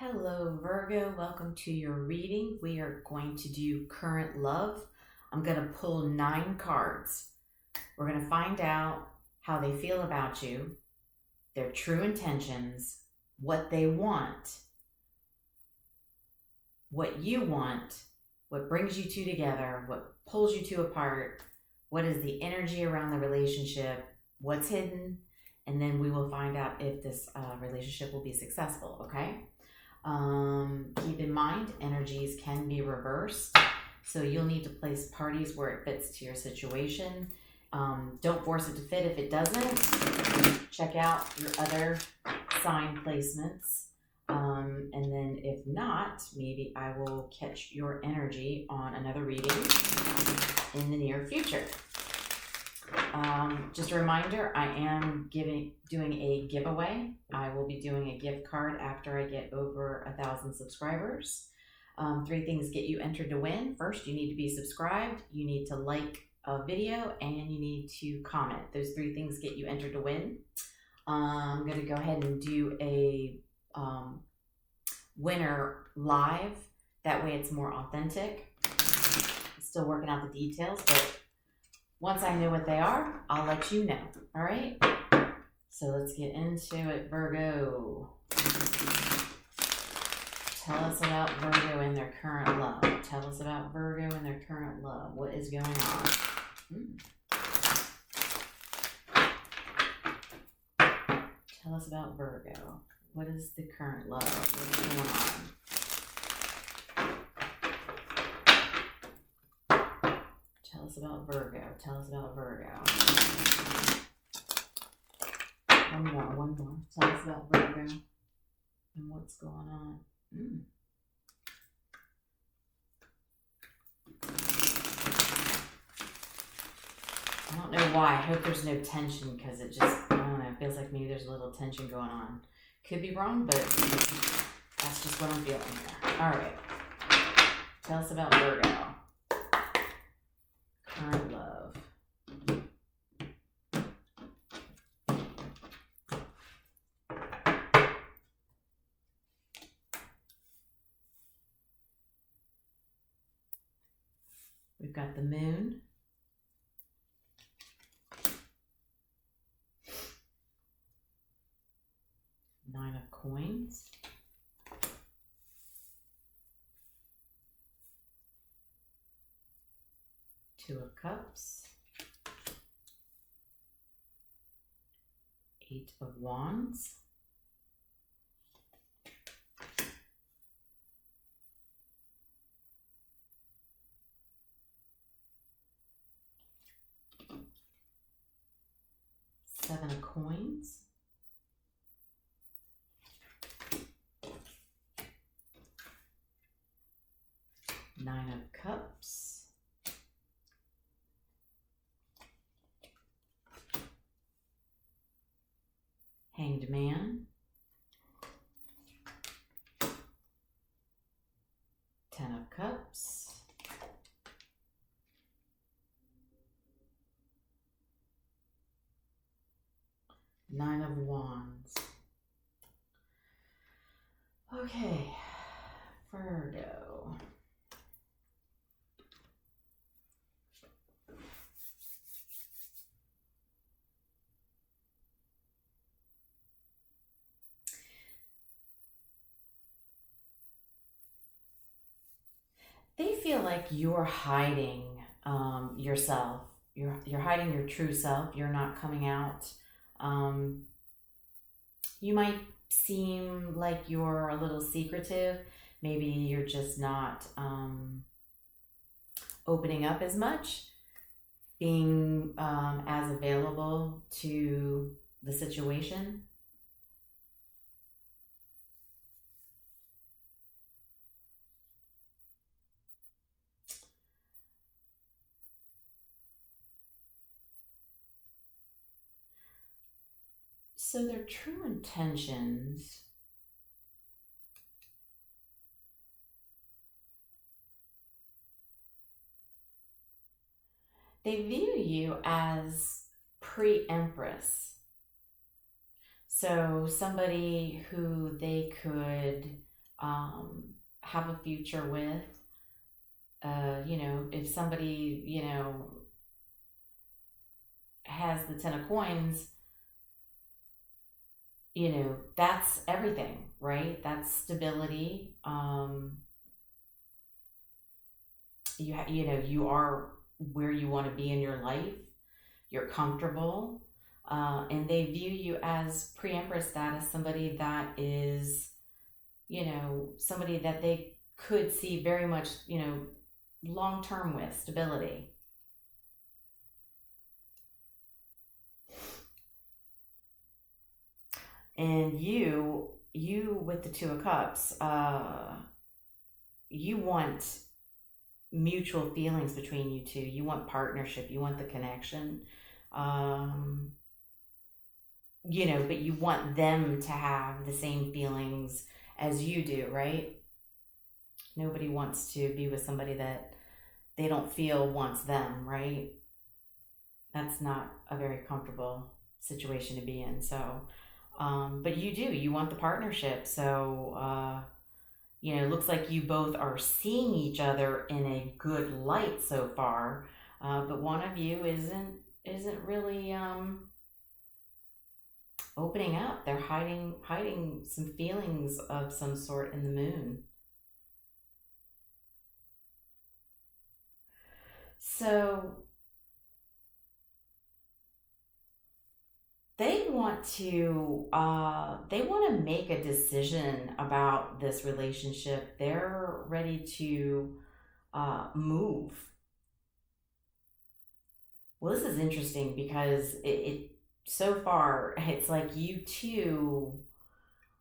Hello, Virgo. Welcome to your reading. We are going to do current love. I'm going to pull 9 cards. We're going to find out how they feel about you, their true intentions, what they want, what you want, what brings you two together, what pulls you two apart, what is the energy around the relationship, what's hidden, and then we will find out if this relationship will be successful, okay? Keep in mind, energies can be reversed, so you'll need to place parties where it fits to your situation. Don't force it to fit if it doesn't. Check out your other sign placements, and then if not, maybe I will catch your energy on another reading in the near future. Just a reminder, I am doing a giveaway. I will be doing a gift card after I get over 1,000 subscribers. 3 things get you entered to win. First, you need to be subscribed, you need to like a video, and you need to comment. Those 3 things get you entered to win. I'm going to go ahead and do a winner live. That way it's more authentic. I'm still working out the details, but once I know what they are, I'll let you know. All right? So let's get into it, Virgo. Tell us about Virgo and their current love. Tell us about Virgo and their current love. What is going on? Tell us about Virgo. What is the current love? What's going on? Tell us about Virgo. Tell us about Virgo. One more. Tell us about Virgo and what's going on. I don't know why. I hope there's no tension because it just, I don't know, it feels like maybe there's a little tension going on. Could be wrong, but that's just what I'm feeling here. All right. Tell us about Virgo. Current love. We've got the moon. Nine of coins. Two of cups. 8 of wands. Seven of coins. Nine of cups. Hanged man. 10 of cups. Nine of wands. Okay, Virgo. They feel like you're hiding yourself. You're hiding your true self. You're not coming out. You might seem like you're a little secretive. Maybe you're just not opening up as much, being as available to the situation. So their true intentions they view you as pre-empress. So somebody who they could have a future with. You know, if somebody, you know, has the 10 of coins, you know, that's everything, right? That's stability. You know, you are where you want to be in your life. You're comfortable. And they view you as pre-empress status, somebody that is, you know, somebody that they could see very much, you know, long-term with stability. And you with the Two of Cups, you want mutual feelings between you two. You want partnership. You want the connection. You know, but you want them to have the same feelings as you do, right? Nobody wants to be with somebody that they don't feel wants them, right? That's not a very comfortable situation to be in. So, but you want the partnership. So, you know, it looks like you both are seeing each other in a good light so far. But one of you isn't really, opening up. They're hiding some feelings of some sort in the moon. So they want to make a decision about this relationship. They're ready to move. Well, this is interesting because it so far it's like you two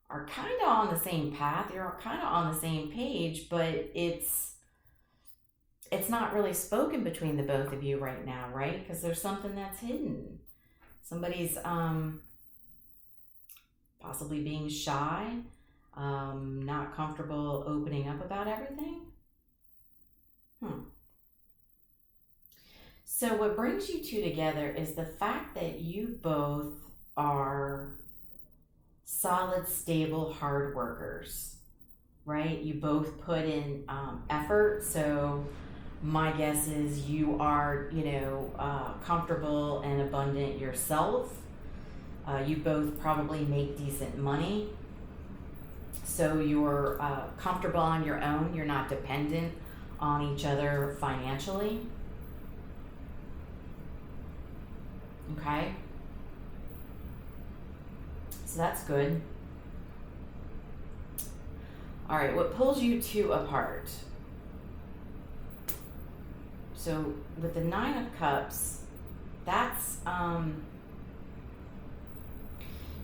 are kind of on the same path. You're kind of on the same page, but it's not really spoken between the both of you right now, right? Because there's something that's hidden. Somebody's possibly being shy, not comfortable opening up about everything. So what brings you two together is the fact that you both are solid, stable, hard workers, right? You both put in effort. So my guess is you are, you know, comfortable and abundant yourself. You both probably make decent money. So you're comfortable on your own. You're not dependent on each other financially. Okay. So that's good. All right, what pulls you two apart? So with the Nine of Cups, that's,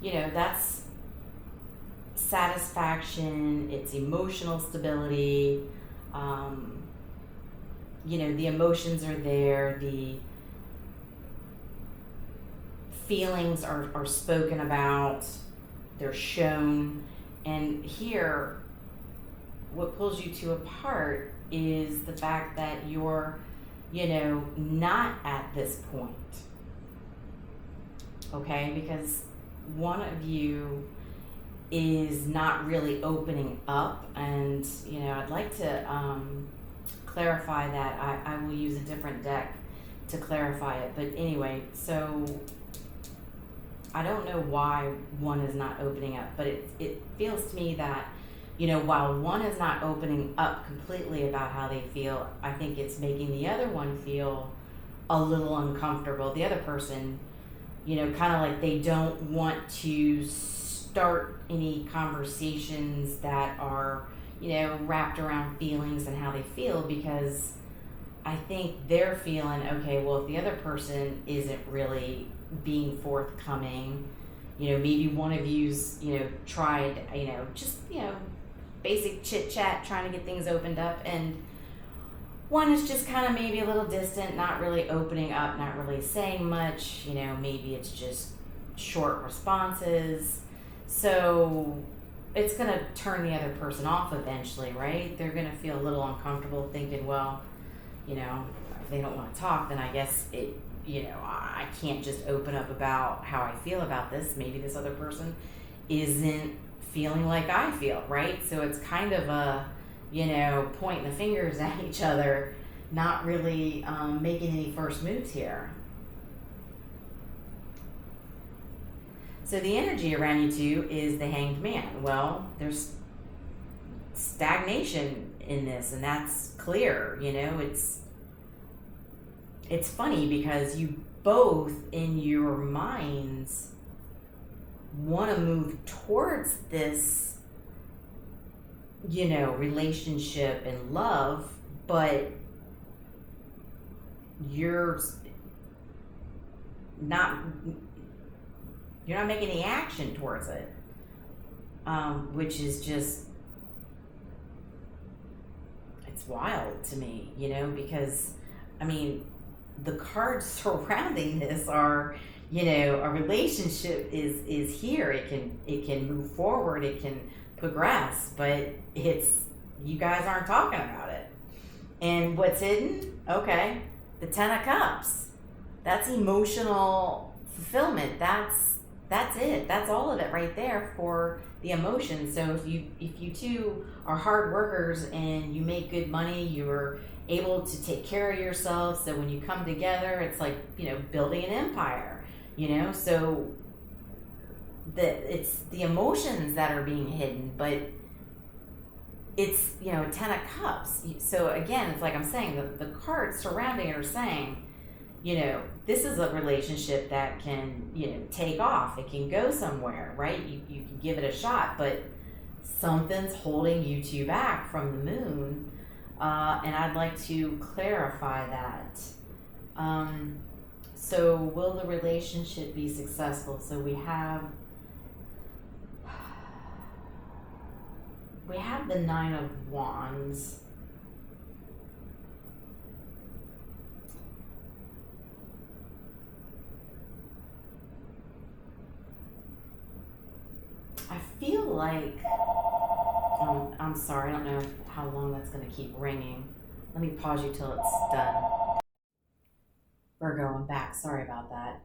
you know, that's satisfaction, it's emotional stability, you know, the emotions are there, the feelings are spoken about, they're shown, and here, what pulls you two apart is the fact that you're, you know, not at this point, okay? Because one of you is not really opening up, and, you know, I'd like to clarify that. I will use a different deck to clarify it, but anyway, so I don't know why one is not opening up, but it feels to me that, you know, while one is not opening up completely about how they feel, I think it's making the other one feel a little uncomfortable. The other person, you know, kind of like they don't want to start any conversations that are, you know, wrapped around feelings and how they feel, because I think they're feeling, okay, well, if the other person isn't really being forthcoming, you know, maybe one of you's, you know, tried, you know, just, you know, basic chit chat, trying to get things opened up, and one is just kind of maybe a little distant, not really opening up, not really saying much, you know, maybe it's just short responses. So it's going to turn the other person off eventually, right? They're going to feel a little uncomfortable thinking, well, you know, if they don't want to talk, then I guess it, you know, I can't just open up about how I feel about this. Maybe this other person isn't feeling like I feel, right? So it's kind of a, you know, pointing the fingers at each other, not really making any first moves here. So the energy around you two is the Hanged Man. Well, there's stagnation in this, and that's clear. You know, it's funny because you both in your minds want to move towards this, you know, relationship and love, but you're not making any action towards it, which is just, it's wild to me, you know, because I mean, the cards surrounding this are, you know, a relationship is here. It can move forward, it can progress, but it's, you guys aren't talking about it. And what's hidden? Okay, the Ten of Cups. That's emotional fulfillment. That's it. That's all of it right there for the emotion. So if you two are hard workers and you make good money, you're able to take care of yourself. So when you come together, it's like, you know, building an empire, you know. So it's the emotions that are being hidden, but it's, you know, Ten of Cups. So again, it's like I'm saying, the cards surrounding it are saying, you know, this is a relationship that can, you know, take off. It can go somewhere, right? You can give it a shot, but something's holding you two back from the moon. And I'd like to clarify that. So will the relationship be successful? So we have the Nine of Wands. I feel like, I'm sorry, I don't know how long that's going to keep ringing. Let me pause you till it's done. Virgo, I'm back. Sorry about that.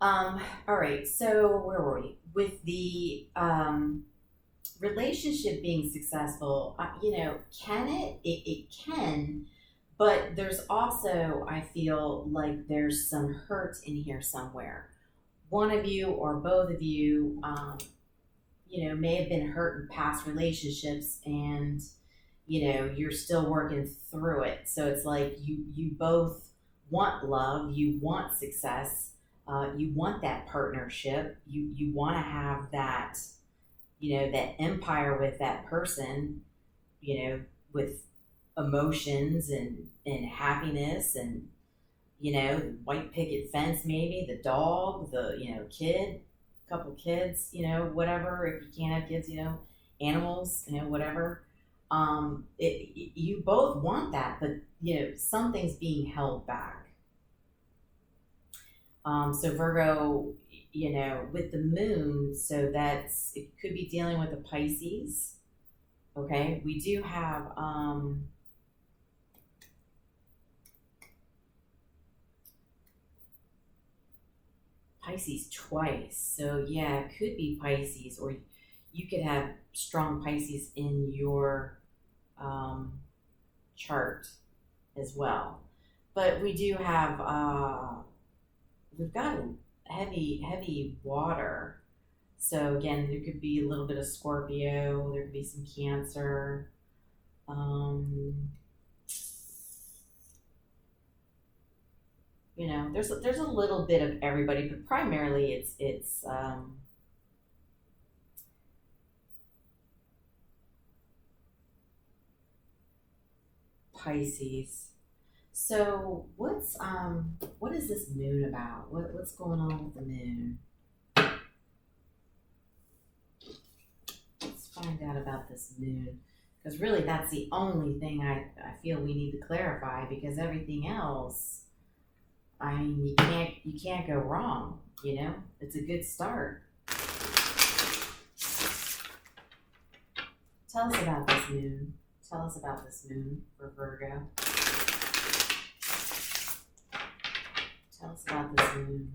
All right, so where were we? With the relationship being successful, you know, can it? It can, but there's also, I feel like there's some hurt in here somewhere. One of you or both of you, you know, may have been hurt in past relationships, and, you know, you're still working through it. So it's like you both want love, you want success, you want that partnership, you want to have that, you know, that empire with that person, you know, with emotions and happiness and, you know, white picket fence, maybe the dog, the, you know, kid, couple kids, you know, whatever. If you can't have kids, you know, animals, you know, whatever. You both want that, but, you know, something's being held back. So Virgo, you know, with the moon, so that's, it could be dealing with the Pisces. Okay, we do have Pisces twice. So yeah, it could be Pisces, or you could have strong Pisces in your chart as well. But we do have, we've got heavy water. So again, there could be a little bit of Scorpio, there could be some Cancer. You know, there's a little bit of everybody, but primarily it's Pisces. So what is this moon about? What's going on with the moon? Let's find out about this moon, because really that's the only thing I feel we need to clarify, because everything else, I mean, you can't go wrong, you know? It's a good start. Tell us about this moon. Tell us about this moon for Virgo. Tell us about this moon.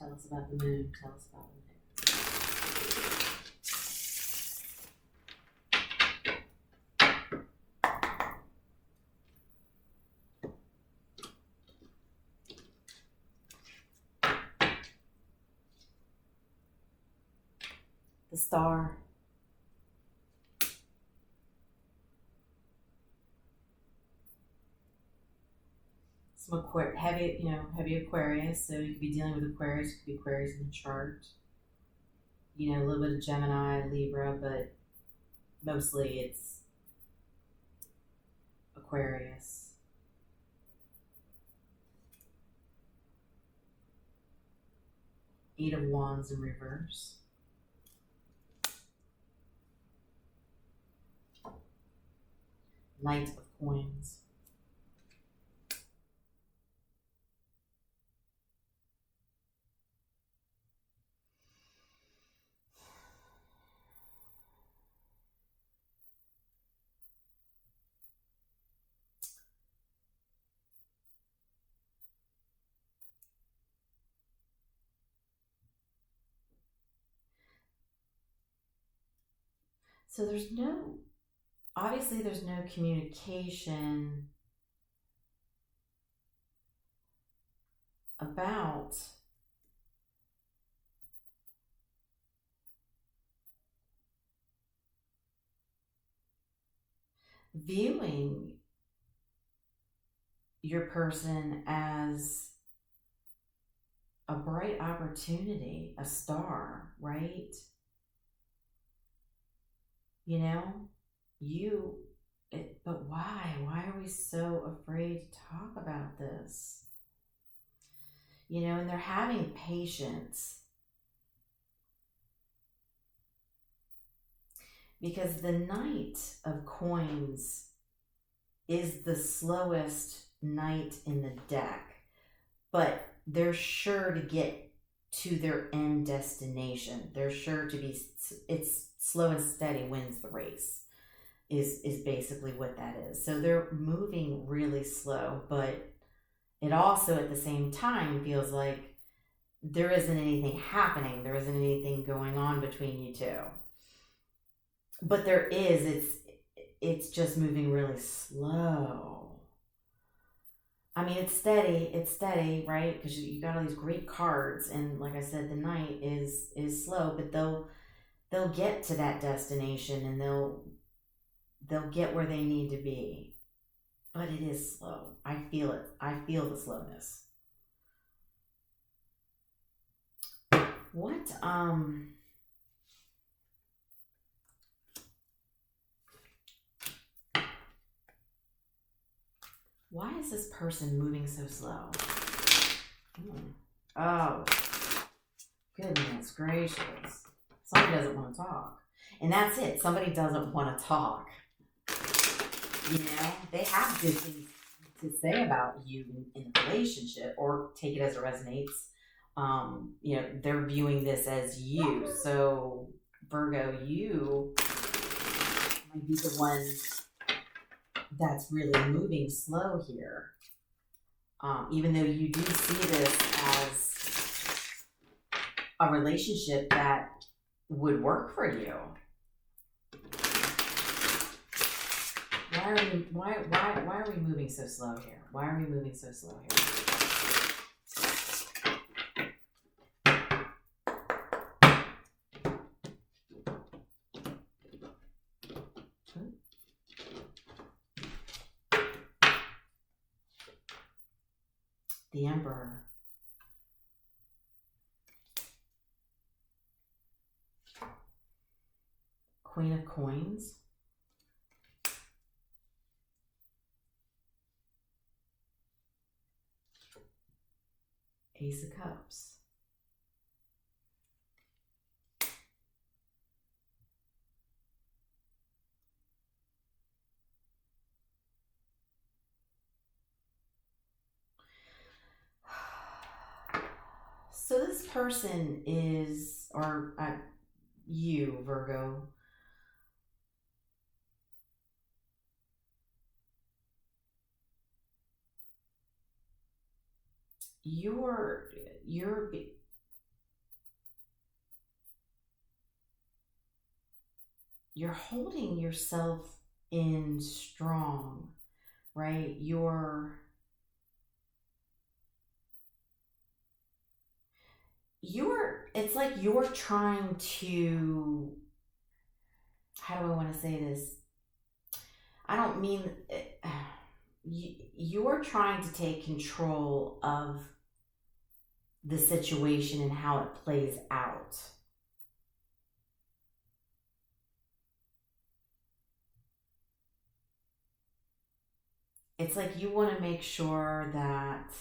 Tell us about the moon. Tell us about the moon. The star. Some heavy Aquarius. So you could be dealing with Aquarius. It could be Aquarius in the chart. A little bit of Gemini, Libra, but mostly it's Aquarius. Eight of Wands in reverse. Knight of Coins. So there's no communication about viewing your person as a bright opportunity, a star, right? But why? Why are we so afraid to talk about this? And they're having patience. Because the Knight of Coins is the slowest knight in the deck, but they're sure to get to their end destination. They're sure to be, it's slow and steady wins the race, is basically what that is. So they're moving really slow, but it also at the same time feels like there isn't anything happening. There isn't anything going on between you two. But there is, it's just moving really slow. I mean, it's steady, right? Because you got all these great cards, and like I said, the Knight is slow, but they'll get to that destination, and they'll get where they need to be. But it is slow. I feel it. I feel the slowness. What why is this person moving so slow? Oh, goodness gracious. Somebody doesn't want to talk. And that's it. Somebody doesn't want to talk. They have good things to say about you in a relationship, or take it as it resonates. They're viewing this as you. So, Virgo, you might be the one that's really moving slow here. Even though you do see this as a relationship that would work for you. Why are we moving so slow here? Why are we moving so slow here? The Emperor. Queen of Coins. Ace of Cups. So this person is, or you, Virgo, you're you're holding yourself in strong, right? It's like you're trying to, how do I want to say this? I don't mean, you're trying to take control of the situation and how it plays out. It's like you want to make sure that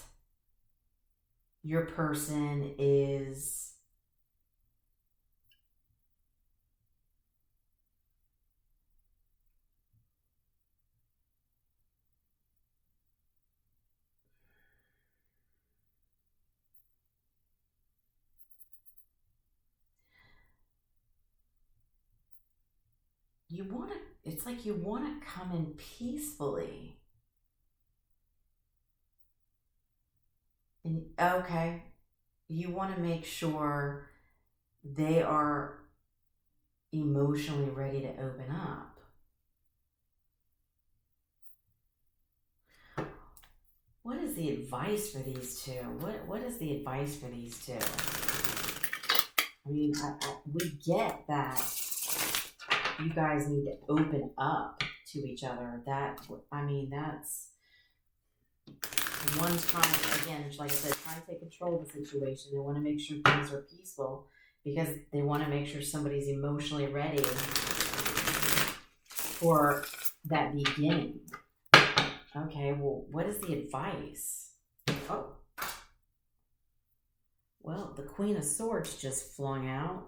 your person is it's like you want to come in peacefully. And okay, you want to make sure they are emotionally ready to open up. What is the advice for these two? What is the advice for these two? I mean, we get that you guys need to open up to each other. That's one time, again, like I said, trying to take control of the situation. They want to make sure things are peaceful because they want to make sure somebody's emotionally ready for that beginning. Okay, well, what is the advice? Oh. Well, the Queen of Swords just flung out.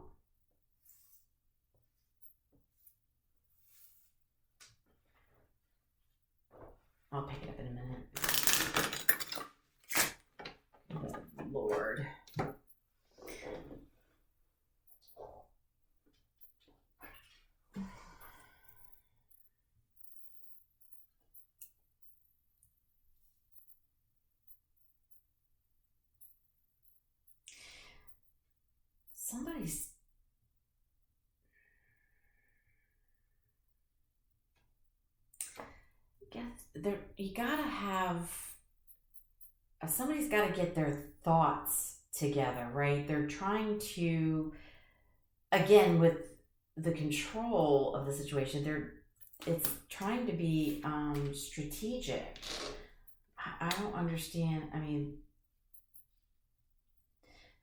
I'll pick it up in a minute. Oh, Lord. Somebody's you gotta have somebody's got to get their thoughts together, right? They're trying to, again, with the control of the situation, it's trying to be strategic. I don't understand. I mean,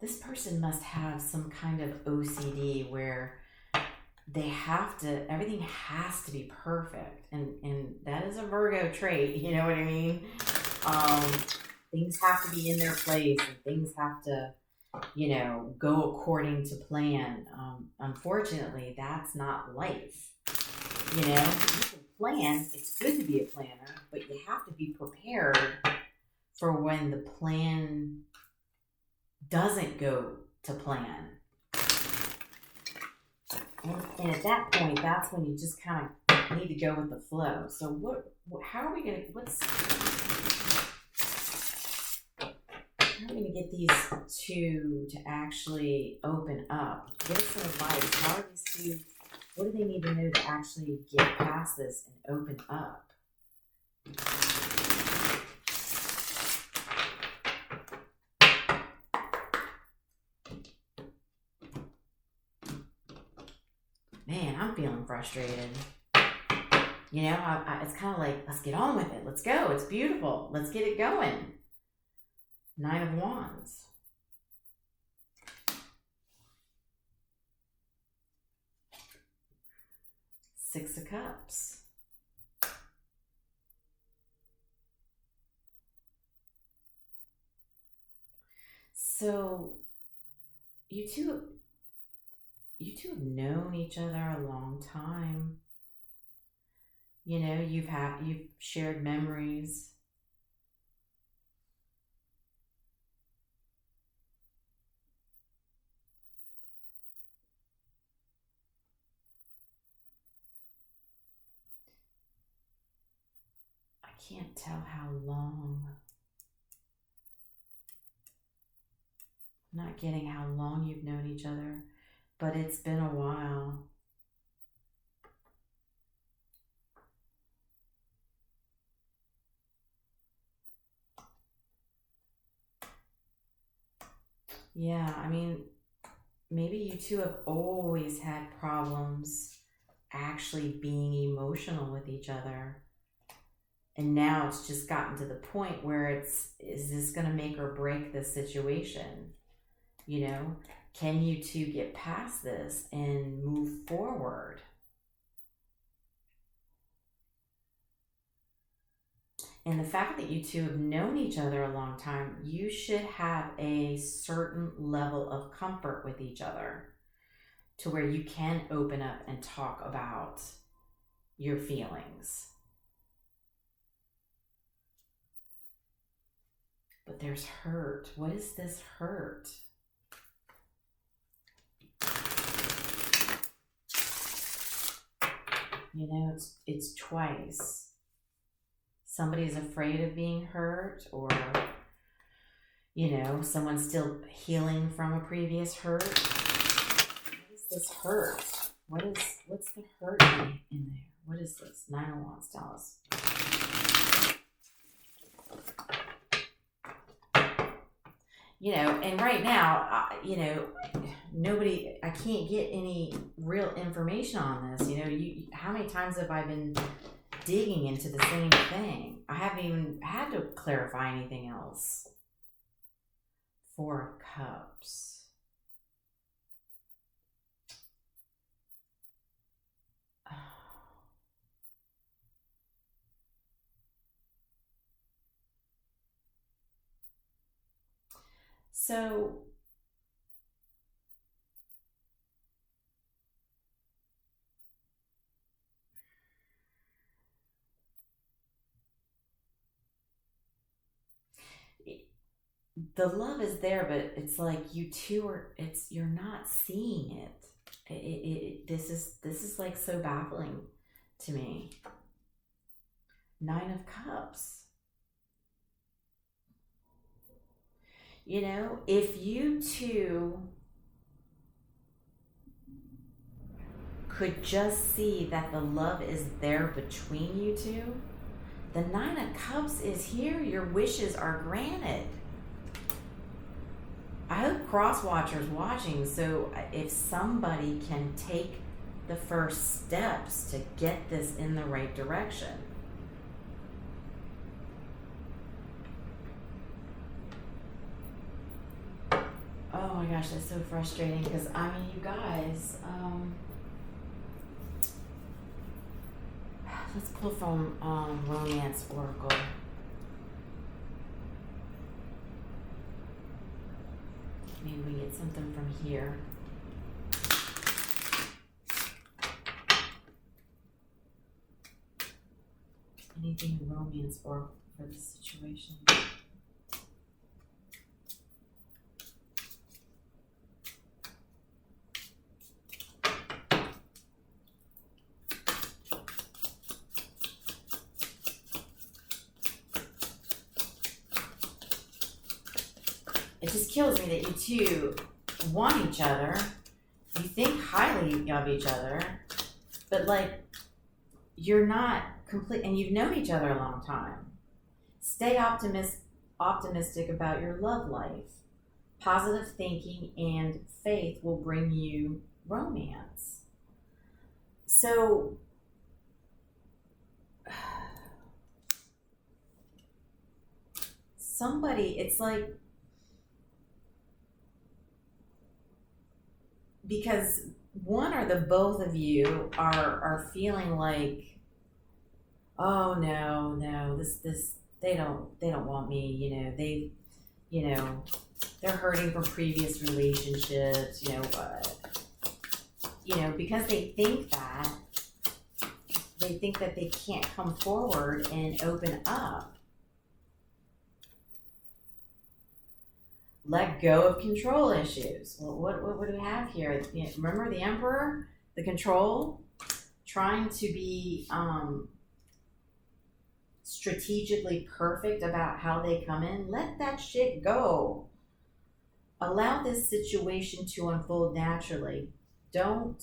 this person must have some kind of OCD where everything has to be perfect. And that is a Virgo trait, you know what I mean? Things have to be in their place and things have to, go according to plan. Unfortunately, that's not life. You can plan. It's good to be a planner, but you have to be prepared for when the plan doesn't go to plan. And at that point, that's when you just kind of need to go with the flow. So how are we going to get these two to actually open up? Give us some advice. How are these two, what do they need to know to actually get past this and open up? Man, I'm feeling frustrated. It's kind of like, let's get on with it. Let's go. It's beautiful. Let's get it going. 9 of Wands. Six of Cups. So, you two have known each other a long time. You've shared memories. I can't tell how long. I'm not getting how long you've known each other, but it's been a while. Yeah, I mean, maybe you two have always had problems actually being emotional with each other. And now it's just gotten to the point where is this going to make or break this situation? You know, can you two get past this and move forward? And the fact that you two have known each other a long time, you should have a certain level of comfort with each other to where you can open up and talk about your feelings. But there's hurt. What is this hurt? You know, it's twice. Somebody's afraid of being hurt, or, you know, someone's still healing from a previous hurt. What is this hurt? What's the hurt in there? What is this? Nine of Wands, tell us. You know, and right now, you know, I can't get any real information on this. You know, how many times have I been digging into the same thing? I haven't even had to clarify anything else. Four of Cups. So the love is there, but it's like you two you're not seeing it. This is like so baffling to me. Nine of Cups. You know, if you two could just see that the love is there between you two, the Nine of Cups is here. Your wishes are granted. I hope cross watchers watching, so if somebody can take the first steps to get this in the right direction. Oh my gosh, that's so frustrating because, I mean, you guys, let's pull from Romance Oracle. Maybe we get something from here. Anything in Romance Oracle for this situation? It just kills me that you two want each other. You think highly of each other, but like you're not complete, and you've known each other a long time. Stay optimistic about your love life. Positive thinking and faith will bring you romance. So somebody, it's like, because one or the both of you are feeling like, oh no, this they don't want me, they're hurting from previous relationships, because they think that they can't come forward and open up. Let go of control issues. Well, what do we have here? Remember the Emperor, the control, trying to be strategically perfect about how they come in. Let that shit go. Allow this situation to unfold naturally. Don't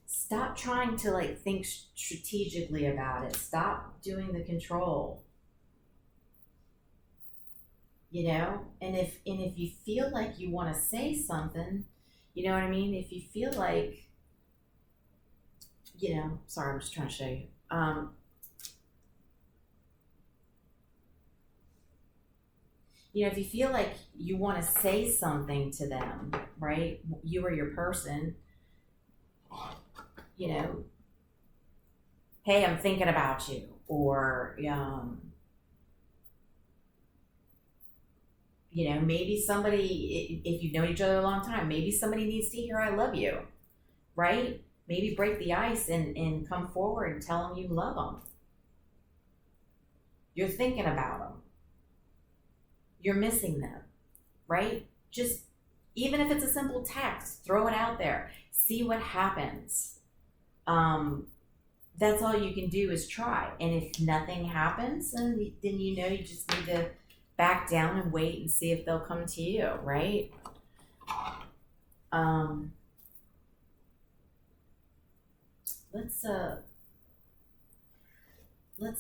stop trying to think strategically about it. Stop doing the control. you know. And if you feel like you want to say something, you know what I mean, if you feel like, you know, sorry, I'm just trying to show you. You know, if you feel like you want to say something to them, right? You or your person, you know, hey, I'm thinking about you, or you know, maybe somebody, if you've known each other a long time, maybe somebody needs to hear I love you, right? Maybe break the ice and come forward and tell them you love them. You're thinking about them. You're missing them, right? Just, even if it's a simple text, throw it out there. See what happens. That's all you can do is try. And if nothing happens, then you know you just need to back down and wait and see if they'll come to you, right? Let's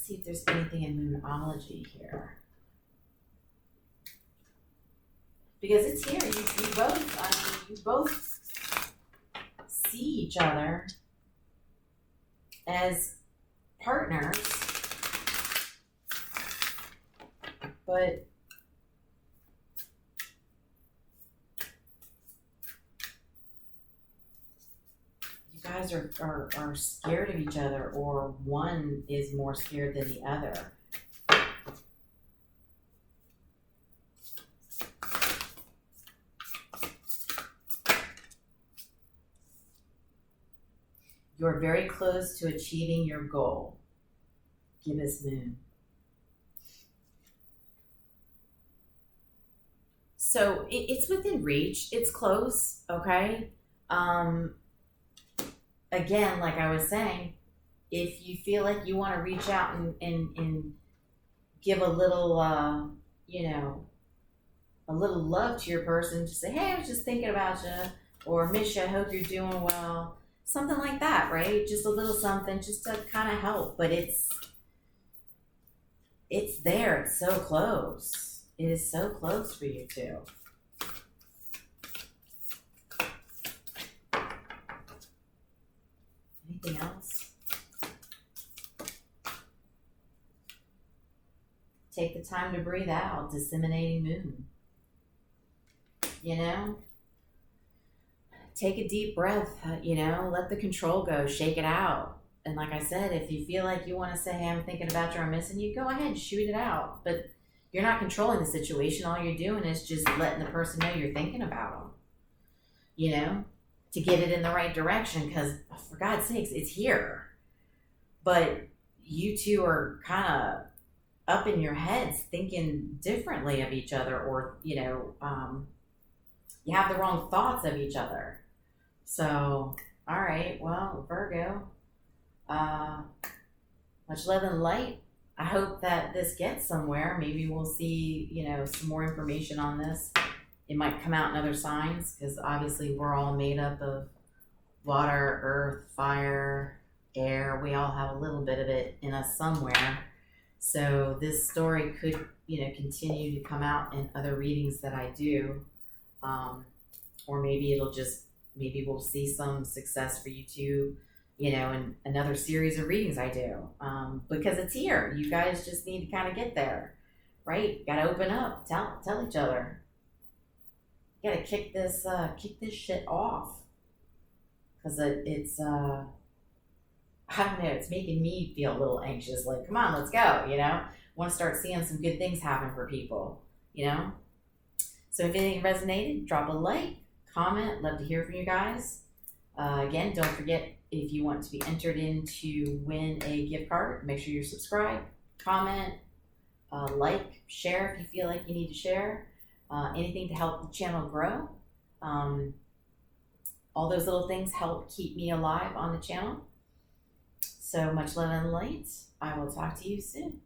see if there's anything in Moonology here. Because it's here, you both see each other as partners, but you guys are scared of each other, or one is more scared than the other. You're very close to achieving your goal. Gibbous Moon. So it's within reach. It's close, okay? Again, like I was saying, if you feel like you want to reach out and give a little, you know, a little love to your person, just say, hey, I was just thinking about you, or miss you, I hope you're doing well. Something like that, right? Just a little something just to kind of help. But it's there. It's so close. It is so close for you two. Anything else? Take the time to breathe out. Disseminating moon. You know? Take a deep breath, you know, let the control go, shake it out. And like I said, if you feel like you want to say, hey, I'm thinking about you, I'm missing you, go ahead, shoot it out. But you're not controlling the situation. All you're doing is just letting the person know you're thinking about them, you know, to get it in the right direction. Because for God's sakes, it's here. But you two are kind of up in your heads thinking differently of each other, or, you know, you have the wrong thoughts of each other. So, all right, well, Virgo, much love and light. I hope that this gets somewhere. Maybe we'll see, you know, some more information on this. It might come out in other signs, because obviously we're all made up of water, earth, fire, air. We all have a little bit of it in us somewhere. So this story could, you know, continue to come out in other readings that I do. Or maybe maybe we'll see some success for you too, you know, in another series of readings I do. Because it's here. You guys just need to kind of get there, right? Got to open up, tell each other. You got to kick this shit off. Because it's I don't know, it's making me feel a little anxious. Like, come on, let's go, you know? Want to start seeing some good things happen for people, you know? So if anything resonated, drop a like, comment. Love to hear from you guys. Again, don't forget, if you want to be entered in to win a gift card, make sure you're subscribed, comment, like, share if you feel like you need to share. Anything to help the channel grow. All those little things help keep me alive on the channel. So much love and light. I will talk to you soon.